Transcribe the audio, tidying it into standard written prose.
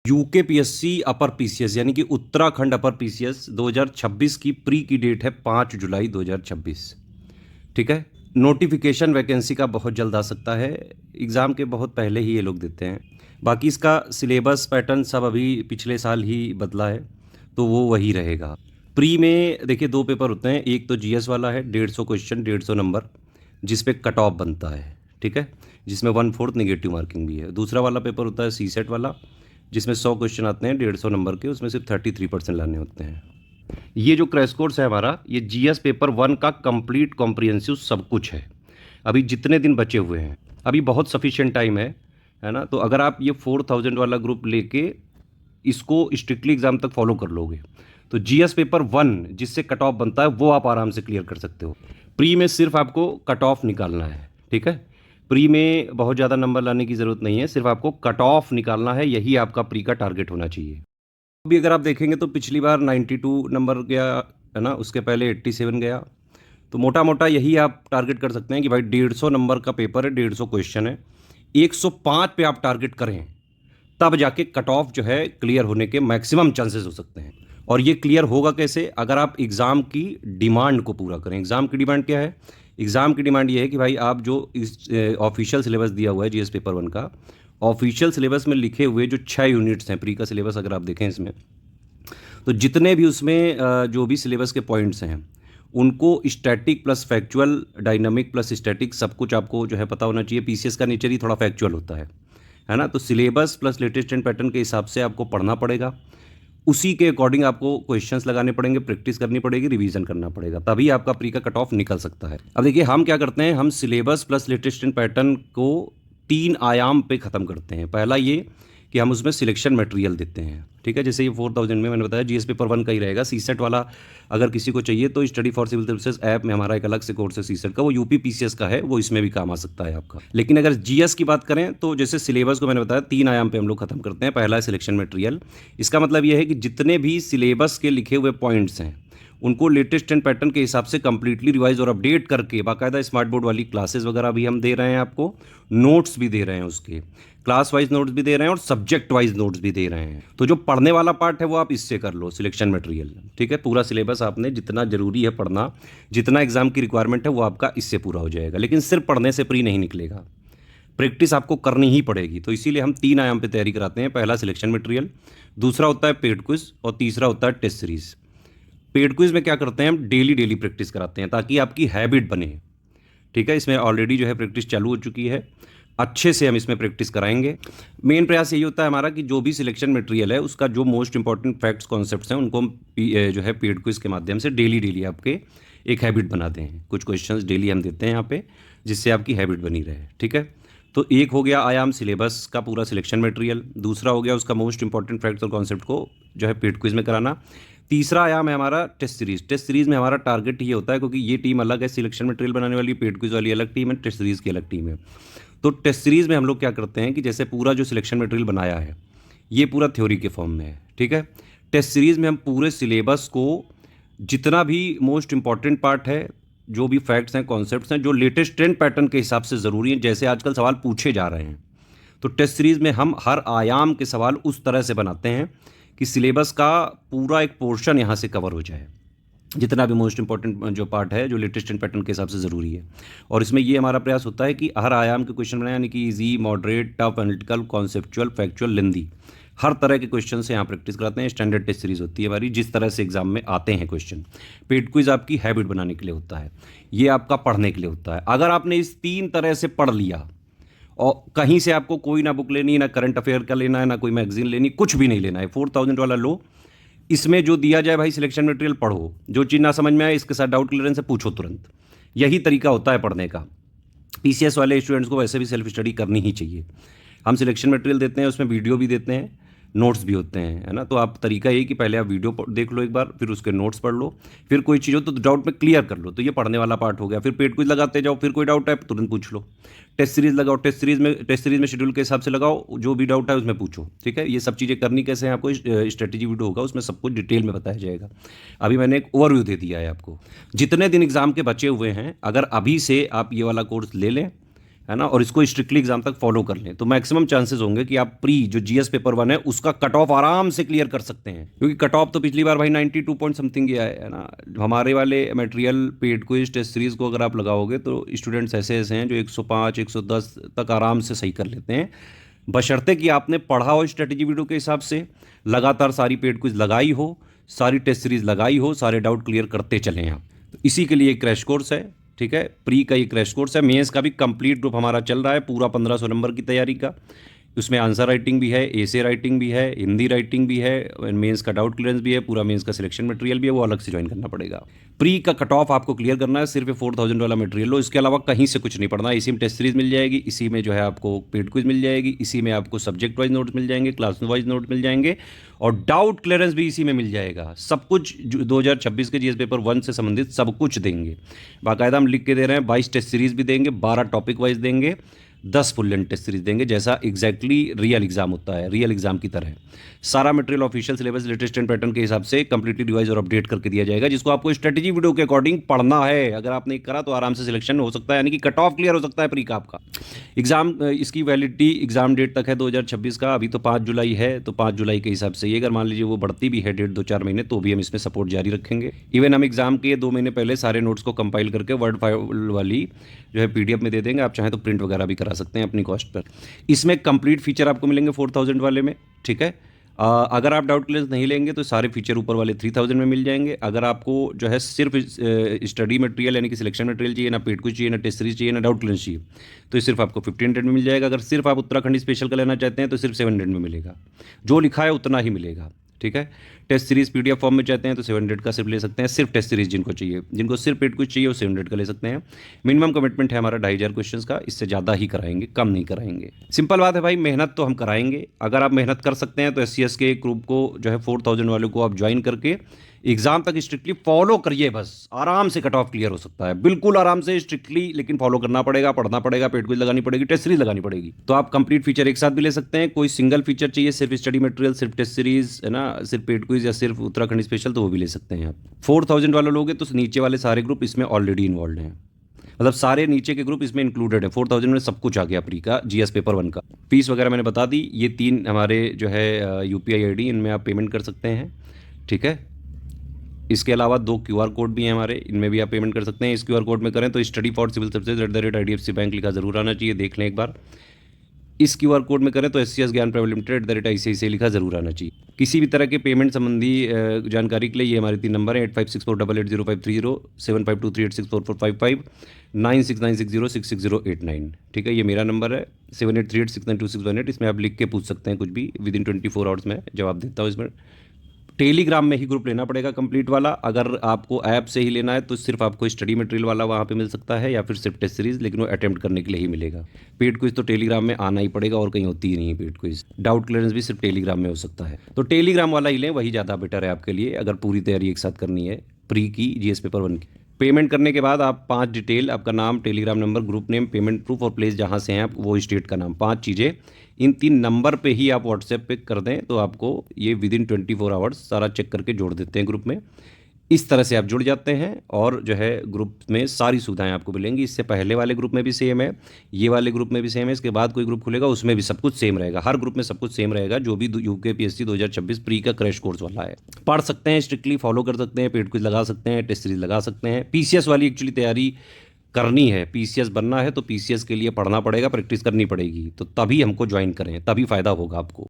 UK PSC upper PCS यानी कि Uttarakhand upper PCS 2026 की प्री की डेट है 5 जुलाई 2026। ठीक है। नोटिफिकेशन वैकेंसी का बहुत जल्द आ सकता है। एग्ज़ाम के बहुत पहले ही ये लोग देते हैं। बाकी इसका सिलेबस पैटर्न सब अभी पिछले साल ही बदला है, तो वो वही रहेगा। प्री में देखिए दो पेपर होते हैं, एक तो जीएस वाला है 150 क्वेश्चन 150 नंबर जिस पे कट ऑफ बनता है। ठीक है, जिसमें 1/4 नेगेटिव मार्किंग भी है। दूसरा वाला पेपर होता है सी सेट वाला जिसमें 100 क्वेश्चन आते हैं 150 नंबर के, उसमें सिर्फ 33% लाने होते हैं। ये जो क्रैश कोर्स है हमारा, ये जीएस पेपर 1 का कंप्लीट कॉम्प्रिहेंसिव सब कुछ है। अभी जितने दिन बचे हुए हैं, अभी बहुत सफिशिएंट टाइम है ना। तो अगर आप ये 4000 वाला ग्रुप लेके इसको स्ट्रिक्टली एग्जाम तक फॉलो कर लोगे तो जीएस पेपर 1 जिससे कट ऑफ बनता है वो आप आराम से क्लियर कर सकते हो। प्री में सिर्फ आपको कट ऑफ निकालना है। ठीक है, प्री में बहुत ज़्यादा नंबर लाने की ज़रूरत नहीं है, सिर्फ आपको कट ऑफ निकालना है, यही आपका प्री का टारगेट होना चाहिए। अभी अगर आप देखेंगे तो पिछली बार 92 नंबर गया है ना, उसके पहले 87 गया। तो मोटा मोटा यही आप टारगेट कर सकते हैं कि भाई 150 नंबर का पेपर है, 150 क्वेश्चन है, 105 पे आप टारगेट करें, तब जाके कट ऑफ जो है क्लियर होने के मैक्सिमम चांसेस हो सकते हैं। और ये क्लियर होगा कैसे? अगर आप एग्ज़ाम की डिमांड को पूरा करें। एग्ज़ाम की डिमांड क्या है? एग्ज़ाम की डिमांड ये है कि भाई आप जो इस ऑफिशियल सिलेबस दिया हुआ है जीएस पेपर 1 का, ऑफिशियल सिलेबस में लिखे हुए जो 6 यूनिट्स हैं प्री का सिलेबस, अगर आप देखें इसमें, तो जितने भी उसमें जो भी सिलेबस के पॉइंट्स हैं उनको static plus factual, dynamic plus static, सब कुछ आपको जो है पता होना चाहिए। पीसीएस का नेचर ही थोड़ा फैक्चुअल होता है ना। तो syllabus plus latest and pattern के हिसाब से आपको पढ़ना पड़ेगा, उसी के अकॉर्डिंग आपको क्वेश्चंस लगाने पड़ेंगे, प्रैक्टिस करनी पड़ेगी, रिवीजन करना पड़ेगा, तभी आपका प्री का कट ऑफ निकल सकता है। अब देखिए हम क्या करते हैं, हम syllabus plus latest and pattern को 3 आयाम पे ख़त्म करते हैं। पहला ये कि हम उसमें सिलेक्शन मटेरियल देते हैं। ठीक है, जैसे ये 4000 में मैंने बताया जीएस पेपर 1 का ही रहेगा। सीसेट वाला अगर किसी को चाहिए तो study for civil services app में हमारा एक अलग से कोर्स है सीसेट का, वो यूपी पीसीएस का है, वो इसमें भी काम आ सकता है आपका। लेकिन अगर जीएस की बात करें तो जैसे सिलेबस को मैंने बताया 3 आयाम पे हम लोग खत्म करते हैं। पहला है सिलेक्शन मटेरियल। इसका मतलब ये है कि जितने भी सिलेबस के लिखे हुए पॉइंट्स हैं उनको लेटेस्ट एंड पैटर्न के हिसाब से कंप्लीटली रिवाइज और अपडेट करके, बाकायदा स्मार्ट बोर्ड वाली क्लासेस वगैरह भी हम दे रहे हैं आपको, नोट्स भी दे रहे हैं, उसके क्लास वाइज नोट्स भी दे रहे हैं और सब्जेक्ट वाइज नोट्स भी दे रहे हैं। तो जो पढ़ने वाला पार्ट है वो आप इससे कर लो, सिलेक्शन मटेरियल। ठीक है, पूरा सिलेबस आपने जितना जरूरी है पढ़ना, जितना एग्जाम की रिक्वायरमेंट है वो आपका इससे पूरा हो जाएगा। लेकिन सिर्फ पढ़ने से प्री नहीं निकलेगा, प्रैक्टिस आपको करनी ही पड़ेगी। तो इसीलिए हम 3 आयाम पे तैयारी कराते हैं। पहला सिलेक्शन मटेरियल, दूसरा होता है पेड क्विज और तीसरा होता है टेस्ट सीरीज। पेड क्विज में क्या करते हैं, हम डेली डेली प्रैक्टिस कराते हैं ताकि आपकी हैबिट बने। ठीक है, इसमें ऑलरेडी जो है प्रैक्टिस चालू हो चुकी है, अच्छे से हम इसमें प्रैक्टिस कराएंगे। मेन प्रयास यही होता है हमारा कि जो भी सिलेक्शन मटेरियल है उसका जो मोस्ट इंपॉर्टेंट फैक्ट्स कॉन्सेप्ट्स हैं उनको हम जो है पेड क्विज के माध्यम से डेली डेली आपके एक हैबिट बनाते हैं। कुछ क्वेश्चंस डेली हम देते हैं यहाँ पे जिससे आपकी हैबिट बनी रहे। ठीक है, तो एक हो गया आयाम सिलेबस का पूरा सिलेक्शन मटेरियल, दूसरा हो गया उसका मोस्ट इंपॉर्टेंट फैक्ट्स और कॉन्सेप्ट को जो है पेड क्विज में कराना, तीसरा आयाम है हमारा टेस्ट सीरीज। टेस्ट सीरीज में हमारा टारगेट ये होता है, क्योंकि ये टीम अलग है, सिलेक्शन मटेरियल बनाने वाली, पेड क्विज वाली अलग टीम है, टेस्ट सीरीज की अलग टीम है। तो टेस्ट सीरीज में हम लोग क्या करते हैं कि जैसे पूरा जो सिलेक्शन मटेरियल बनाया है ये पूरा थ्योरी के फॉर्म में है। ठीक है, टेस्ट सीरीज में हम पूरे सिलेबस को, जितना भी मोस्ट इंपॉर्टेंट पार्ट है, जो भी फैक्ट्स हैं, कॉन्सेप्ट्स हैं, जो लेटेस्ट ट्रेंड पैटर्न के हिसाब से ज़रूरी हैं, जैसे आजकल सवाल पूछे जा रहे हैं, तो टेस्ट सीरीज़ में हम हर आयाम के सवाल उस तरह से बनाते हैं कि सिलेबस का पूरा एक पोर्शन यहाँ से कवर हो जाए, जितना भी मोस्ट इंपॉर्टेंट जो पार्ट है जो लेटेस्ट एंड पैटर्न के हिसाब से ज़रूरी है। और इसमें ये हमारा प्रयास होता है कि हर आयाम के क्वेश्चन बनाए, यानी कि easy, moderate, tough, analytical, conceptual, factual, लेंदी, हर तरह के क्वेश्चन से यहाँ प्रैक्टिस कराते हैं। स्टैंडर्ड टेस्ट सीरीज होती है हमारी, जिस तरह से एग्जाम में आते हैं क्वेश्चन। पेड क्विज आपकी हैबिट बनाने के लिए होता है, ये आपका पढ़ने के लिए होता है। अगर आपने इस 3 तरह से पढ़ लिया और कहीं से आपको कोई ना बुक लेनी, ना करंट अफेयर का लेना है, ना कोई मैगजीन लेनी, कुछ भी नहीं लेना है, 4000 वाला लो, इसमें जो दिया जाए भाई सिलेक्शन मटेरियल पढ़ो, जो चीज़ ना समझ में आए इसके साथ डाउट क्लियरेंस से पूछो तुरंत, यही तरीका होता है पढ़ने का। पीसीएस वाले स्टूडेंट्स को वैसे भी सेल्फ स्टडी करनी ही चाहिए। हम सिलेक्शन मटेरियल देते हैं, उसमें वीडियो भी देते हैं, नोट्स भी होते हैं, है ना। तो आप तरीका ये कि पहले आप वीडियो देख लो एक बार, फिर उसके नोट्स पढ़ लो, फिर कोई चीज़ हो तो डाउट में क्लियर कर लो। तो ये पढ़ने वाला पार्ट हो गया। फिर पेड क्विज लगाते जाओ, फिर कोई डाउट है तुरंत पूछ लो। टेस्ट सीरीज लगाओ, टेस्ट सीरीज में शेड्यूल के हिसाब से लगाओ, जो भी डाउट है उसमें पूछो। ठीक है, ये सब चीज़ें करनी कैसे हैं आपको स्ट्रेटेजी वीडियो होगा, उसमें सब कुछ डिटेल में बताया जाएगा। अभी मैंने एक ओवरव्यू दे दिया है आपको। जितने दिन एग्जाम के बचे हुए हैं, अगर अभी से आप ये वाला कोर्स ले लें, है ना, और इसको स्ट्रिक्टली एग्जाम तक फॉलो कर लें तो मैक्सिमम चांसेस होंगे कि आप प्री जो जीएस पेपर 1 है उसका कट ऑफ आराम से क्लियर कर सकते हैं, क्योंकि कट ऑफ तो पिछली बार भाई 92 पॉइंट समथिंग गया है ना। हमारे वाले material paid quiz test series को अगर आप लगाओगे तो स्टूडेंट्स ऐसे ऐसे हैं जो 105 110 तक आराम से सही कर लेते हैं, बशर्ते कि आपने पढ़ा हो स्ट्रेटेजी वीडियो के हिसाब से, लगातार सारी पेड क्विज लगाई हो, सारी टेस्ट सीरीज लगाई हो, सारे डाउट क्लियर करते चलें आप। तो इसी के लिए एक क्रैश कोर्स है, ठीक है, प्री का ये क्रैश कोर्स है। मेंस का भी कंप्लीट ग्रुप हमारा चल रहा है पूरा 1500 नंबर की तैयारी का। उसमें आंसर राइटिंग भी है, एसे राइटिंग भी है, हिंदी राइटिंग भी है, मेंस का डाउट क्लियरेंस भी है, पूरा मेंस का सिलेक्शन मटेरियल भी है, वो अलग से ज्वाइन करना पड़ेगा। प्री का कट ऑफ आपको क्लियर करना है, सिर्फ 4000 वाला मटेरियल लो, इसके अलावा कहीं से कुछ नहीं पढ़ना है। इसी में टेस्ट सीरीज मिल जाएगी, इसी में जो है आपको पेड क्विज मिल जाएगी, इसी में आपको सब्जेक्ट वाइज नोट्स मिल जाएंगे, क्लास वाइज नोट मिल जाएंगे, और डाउट क्लियरेंस भी इसी में मिल जाएगा। सब कुछ 2026 के जीएस पेपर 1 से संबंधित सब कुछ देंगे, बाकायदा हम लिख के दे रहे हैं। 22 टेस्ट सीरीज भी देंगे, 12 टॉपिक वाइज देंगे, 10 फुल लेंथ टेस्ट सीरीज देंगे, जैसा एग्जैक्टली रियल एग्जाम होता है, रियल एग्जाम की तरह। सारा material official syllabus latest and pattern के हिसाब से कंप्लीटली रिवाइज और अपडेट करके दिया जाएगा, जिसको आपको स्ट्रेटेजी वीडियो के अकॉर्डिंग पढ़ना है। अगर आपने करा तो आराम से सिलेक्शन हो सकता है, यानी कि कट ऑफ क्लियर हो सकता है प्री का आपका। एग्जाम इसकी वैलिडिटी एग्जाम डेट तक है 2026 का, अभी तो 5 जुलाई है, तो 5 जुलाई के हिसाब से ये अगर मान लीजिए वो बढ़ती भी है डेट 2-4 महीने, तो भी हम इसमें सपोर्ट जारी रखेंगे। इवन हम एग्जाम के 2 महीने पहले सारे नोट्स को कंपाइल करके वर्ड फाइल वाली जो है पीडीएफ में दे देंगे, आप चाहें तो प्रिंट वगैरह भी करा सकते हैं अपनी कॉस्ट पर। इसमें कंप्लीट फीचर आपको मिलेंगे 4000 वाले में, ठीक है। अगर आप डाउट क्लियरेंस नहीं लेंगे तो सारे फीचर ऊपर वाले 3000 में मिल जाएंगे। अगर आपको जो है सिर्फ स्टडी मटेरियल यानी कि सिलेक्शन मटेरियल चाहिए, ना पेड कुछ चाहिए, ना टेस्ट सीरीज चाहिए, ना डाउट क्लियरेंस चाहिए, तो ये सिर्फ आपको 1500 में मिल जाएगा। अगर सिर्फ आप उत्तराखंड स्पेशल का लेना चाहते हैं तो सिर्फ 700 में मिलेगा, जो लिखा है उतना ही मिलेगा, ठीक है। टेस्ट सीरीज पीडीएफ फॉर्म में चाहते हैं तो 700 का सिर्फ ले सकते हैं, सिर्फ टेस्ट सीरीज जिनको चाहिए, जिनको सिर्फ पेड कुछ चाहिए वो 700 का ले सकते हैं। मिनिमम कमिटमेंट है हमारा 2500 क्वेश्चंस का, इससे ज़्यादा ही कराएंगे, कम नहीं कराएंगे। सिंपल बात है भाई, मेहनत तो हम कराएंगे। अगर आप मेहनत कर सकते हैं तो SCS के ग्रुप को जो है 4000 वालों को आप ज्वाइन करके एग्जाम तक स्ट्रिक्टली फॉलो करिए, बस आराम से कट ऑफ क्लियर हो सकता है, बिल्कुल आराम से स्ट्रिक्टली, लेकिन फॉलो करना पड़ेगा, पढ़ना पड़ेगा, पेड क्विज लगानी पड़ेगी, टेस्ट सीरीज लगानी पड़ेगी। तो आप कंप्लीट फीचर एक साथ भी ले सकते हैं। कोई सिंगल फीचर चाहिए, सिर्फ स्टडी मटेरियल, सिर्फ टेस्ट सीरीज है ना, सिर्फ पेड क्विज या सिर्फ उत्तराखंड स्पेशल, तो वो भी ले सकते हैं आप। 4000 वाले लोगे तो नीचे वाले सारे ग्रुप इसमें ऑलरेडी इन्वॉल्व हैं, मतलब सारे नीचे के ग्रुप इसमें इंक्लूडेड है। 4000 में सब कुछ आ गया प्री का, जीएस पेपर 1 का। फीस वगैरह मैंने बता दी, ये 3 हमारे जो है UPI ID, इनमें आप पेमेंट कर सकते हैं, ठीक है। इसके अलावा 2 QR कोड भी हैं हमारे, इनमें भी आप पेमेंट कर सकते हैं। इस QR कोड में करें तो study for civil services @IDFC bank लिखा जरूर आना चाहिए, देख लें एक बार। इस QR कोड में करें तो SCS ज्ञान प्राइवेट लिमिटेड @ICICI लिखा जरूर आना चाहिए। किसी भी तरह के पेमेंट संबंधी जानकारी के लिए ये हमारे 3 नंबर हैं, 8564880530, 7523864455, 9696066089, ठीक है। ये मेरा नंबर है, 7838692618, इसमें आप लिख के पूछ सकते हैं कुछ भी, विद इन 24 आवर्स में जवाब देता हूँ। इसमें टेलीग्राम में ही ग्रुप लेना पड़ेगा कंप्लीट वाला। अगर आपको ऐप से ही लेना है तो सिर्फ आपको स्टडी मटेरियल वाला वहाँ पे मिल सकता है, या फिर सिर्फ टेस्ट सीरीज, लेकिन वो अटेम्प्ट करने के लिए ही मिलेगा। पेड क्विज तो टेलीग्राम में आना ही पड़ेगा, और कहीं होती ही नहीं है पेड क्विज। डाउट क्लियरेंस भी सिर्फ टेलीग्राम में हो सकता है, तो टेलीग्राम वाला ही लें, वही ज़्यादा बेटर है आपके लिए, अगर पूरी तैयारी एक साथ करनी है प्री की, जीएस पेपर 1 की। पेमेंट करने के बाद आप 5 डिटेल, आपका नाम, Telegram number, group name, payment proof और प्लेस जहाँ से हैं आप, वो स्टेट का नाम, 5 चीज़ें इन 3 नंबर पे ही आप व्हाट्सएप पे कर दें तो आपको ये विद इन 24 आवर्स सारा चेक करके जोड़ देते हैं ग्रुप में। इस तरह से आप जुड़ जाते हैं और जो है ग्रुप में सारी सुविधाएं आपको मिलेंगी। इससे पहले वाले ग्रुप में भी सेम है, ये वाले ग्रुप में भी सेम है, इसके बाद कोई ग्रुप खुलेगा उसमें भी सब कुछ सेम रहेगा। हर ग्रुप में सब कुछ सेम रहेगा, जो भी UKPSC 2026 प्री का क्रैश कोर्स वाला है। पढ़ सकते हैं, स्ट्रिक्टली फॉलो कर सकते हैं, पेड क्विज लगा सकते हैं, टेस्ट सीरीज लगा सकते हैं। PCS वाली एक्चुअली तैयारी करनी है, PCS बनना है तो PCS के लिए पढ़ना पड़ेगा, प्रैक्टिस करनी पड़ेगी, तो तभी हमको ज्वाइन करें, तभी फ़ायदा होगा आपको।